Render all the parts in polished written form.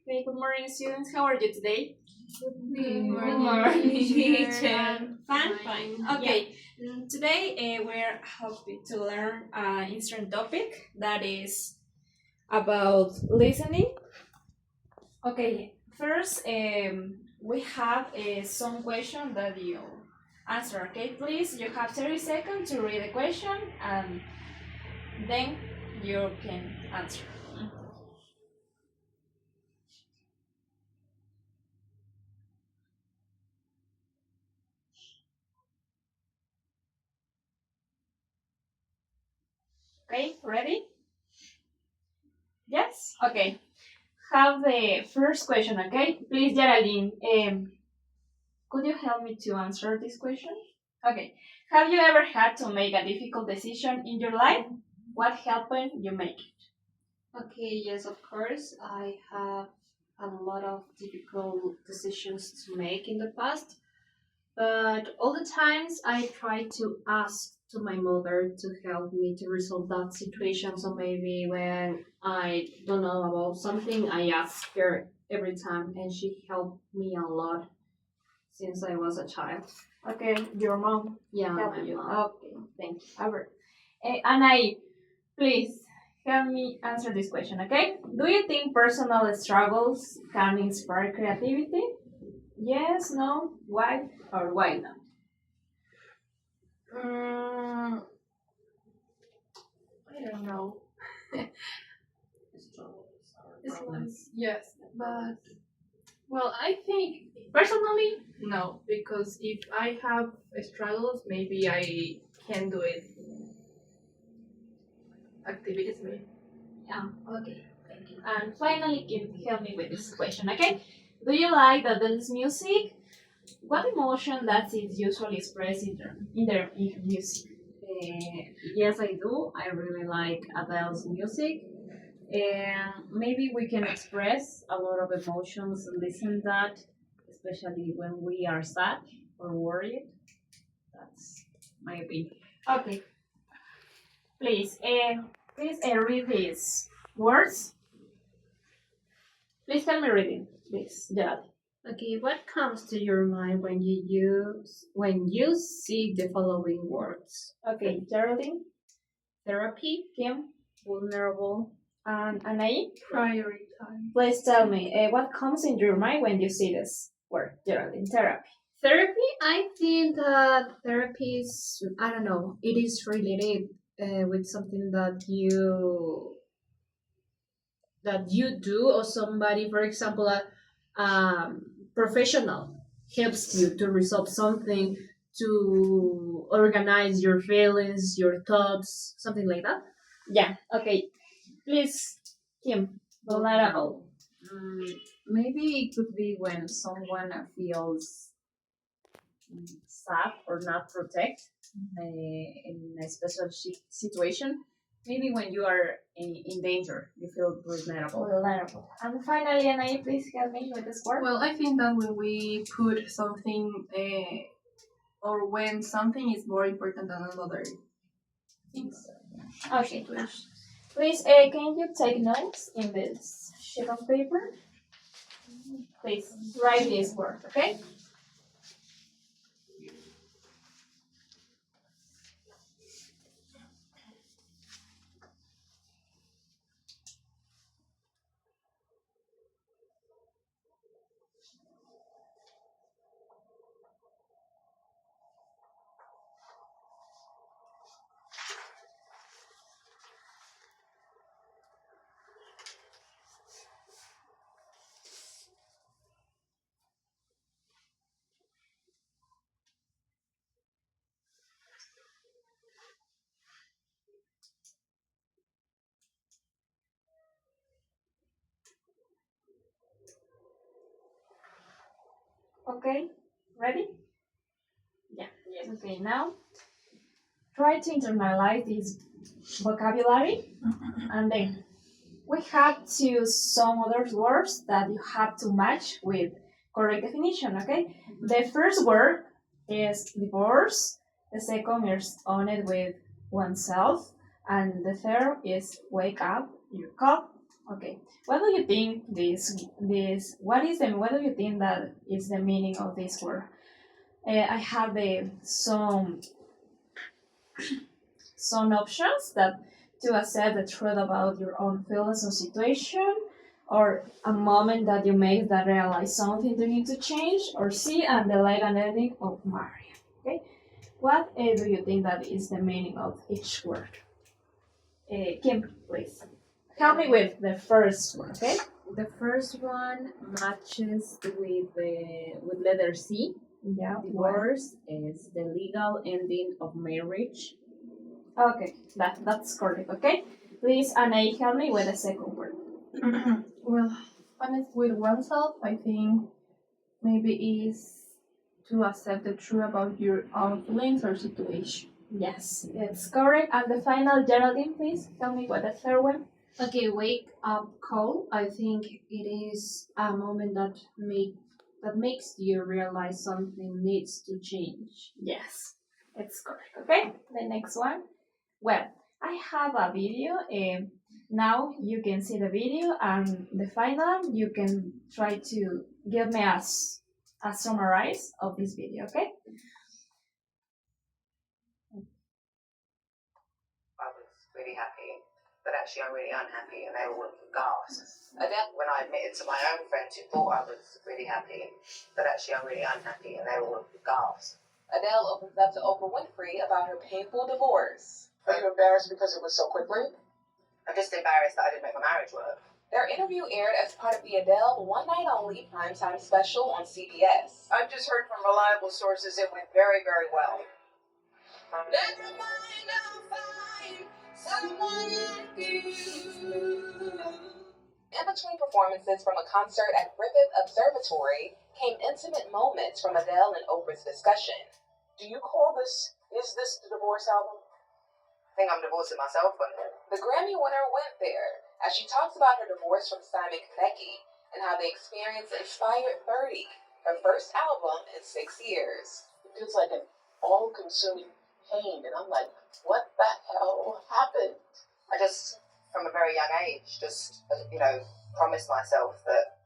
Okay, good morning, students. How are you today? Good morning, teacher. Fine, fine. Okay, today we're hoping to learn an interesting topic that is about listening. Okay, first we have some question that you answer. Okay, please, you have 30 seconds to read the question and then you can answer. Okay, ready? Yes? Okay. Have the first question, okay? Please, Geraldine, could you help me to answer this question? Okay. Have you ever had to make a difficult decision in your life? What happened you make it? Okay, yes, of course. I have a lot of difficult decisions to make in the past, but all the times I try to ask to my mother to help me to resolve that situation. So maybe when I don't know about something, I ask her every time, and she helped me a lot since I was a child. Okay, your mom Yeah, helped my you. mom. Okay, thank you. Albert. Anai, please help me answer this question, okay? Do you think personal struggles can inspire creativity? Yes, no, why, or why not? Mm, I don't know. Yes, but well, I think personally, no, because if I have struggles, maybe I can do it. Activities, maybe. Okay, thank you. And finally, can you help me with this question, okay? Do you like the dance music? What emotion does it usually express in her music? Yes, I do. I really like Adele's music, and maybe we can express a lot of emotions and listen that, especially when we are sad or worried. That's my opinion. Okay, please read these words. Please help me reading, please, Gerald. Okay, what comes to your mind when you see the following words? Okay, Geraldine, Therapy, Kim, vulnerable, and Anai. Prioritize. Please tell me what comes in your mind when you see this word, Geraldine, therapy. therapy. I think that therapy is, I don't know, it is related with something that you do, or somebody, for example, a professional helps you to resolve something, to organize your feelings, your thoughts, something like that. Yeah, okay. Please, Kim, vulnerable. Mm, Maybe it could be when someone feels sad or not protect in a special situation. Maybe when you are in danger, you feel vulnerable. Vulnerable. And finally, Anai, please help me with this word. Well, I think that when we put something, or when something is more important than another things. Okay. Please, can you take notes in this sheet of paper? Please write this word, okay? Okay, ready? Yeah. Yes. Okay, now try to internalize this vocabulary and then we have to some other words that you have to match with correct definition, okay? The first word is divorce, the second is honest with oneself, and the third is wake up your cup Okay. What do you think what do you think that is the meaning of this word? I have some options that to accept the truth about your own feelings or situation, or a moment that you make that realize something you need to change, or C, and the like and ending of Maria. Okay, what do you think that is the meaning of each word? Kim, please help me with the first one. Okay. The first one matches with letter C. Yeah. Divorce is the legal ending of marriage. Okay, that's correct. Okay, please, Anna, help me with the second word. Well, honest with oneself, I think maybe is to accept the truth about your own feelings or situation. Yes, it's correct. And the final, Geraldine, please tell me what the third one. Okay, wake up call. I think it is a moment that makes you realize something needs to change. Yes, it's correct. Okay, the next one. Well, I have a video. Now you can see the video, and the final you can try to give me a summarize of this video. Okay. I was really happy, but actually I'm really unhappy, and they all gasped. And then when I admitted to my own friends who thought I was really happy, but actually I'm really unhappy, and they all gasped. Adele opens up to Oprah Winfrey about her painful divorce. Are you embarrassed because it was so quickly? I'm just embarrassed that I didn't make my marriage work. Their interview aired as part of the Adele One Night Only primetime special on CBS. I've just heard from reliable sources it went very, very well. Never mind, I'll find someone like you. In between performances from a concert at Griffith Observatory came intimate moments from Adele and Oprah's discussion. Is this the divorce album? I think I'm divorcing myself, but The Grammy winner went there as she talks about her divorce from Simon Konecki and how the experience inspired 30, her first album in 6 years. it feels like an all-consuming pain, and I'm like, what the hell happened? I just, from a very young age, promised myself that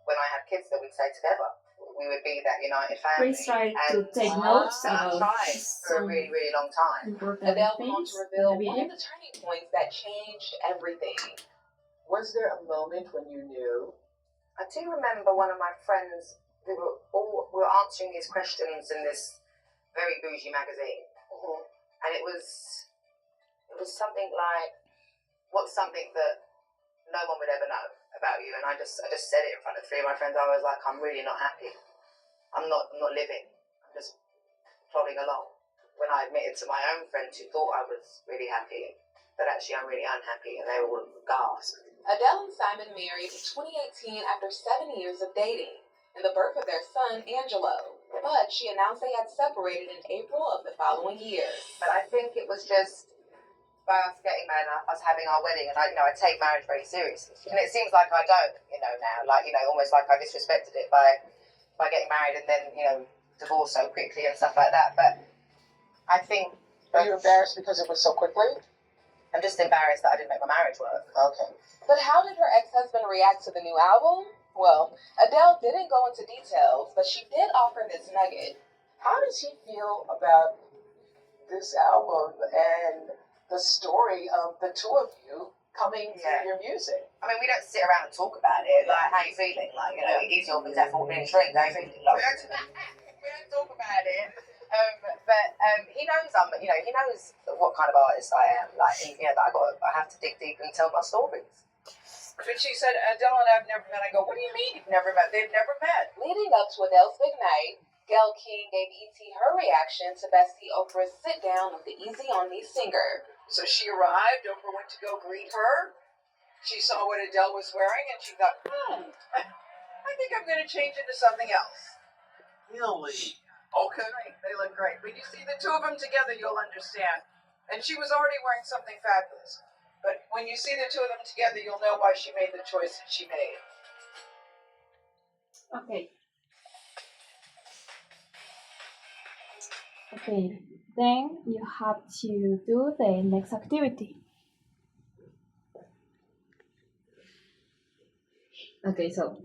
when I had kids that we'd stay together. We would be that united family. Please try to And take notes I about tried for a some really, really long time. important Adele went on things to in reveal the one video. of the turning points that changed everything. Was there a moment when you knew? I do remember one of my friends, we were answering these questions in this very bougie magazine. And it was something like, what's something that no one would ever know about you? And I just said it in front of three of my friends. I was like, I'm really not happy. I'm not living. I'm just plodding along. When I admitted to my own friends who thought I was really happy, but actually I'm really unhappy, and they all gasped. Adele and Simon married in 2018 after 7 years of dating and the birth of their son, Angelo. But she announced they had separated in April of the following year. But I think it was just by us getting married, us having our wedding, and I take marriage very seriously. And it seems like I don't, now, almost like I disrespected it by getting married and then, divorced so quickly and stuff like that. But I think... Are you embarrassed because it was so quickly? I'm just embarrassed that I didn't make my marriage work. Okay. But how did her ex-husband react to the new album? Well, Adele didn't go into details, but she did offer this nugget. How does he feel about this album and the story of the two of you coming through your music? I mean, we don't sit around and talk about it. Like, how you feeling? Like, he's your example being drink. How you feeling? Like, we don't talk about it. But he knows he knows what kind of artist I am. Like, that I have to dig deep and tell my stories. But she said, Adele and I've never met. I go, what do you mean you've never met? They've never met. Leading up to Adele's big night, Gayle King gave ET her reaction to Bestie Oprah's sit-down with the Easy on Me singer. So she arrived. Oprah went to go greet her. She saw what Adele was wearing, and she thought, I think I'm going to change into something else. Really? Okay. They look great. When you see the two of them together, you'll understand. And she was already wearing something fabulous. But when you see the two of them together, you'll know why she made the choice that she made. Okay. Okay, then you have to do the next activity. Okay, so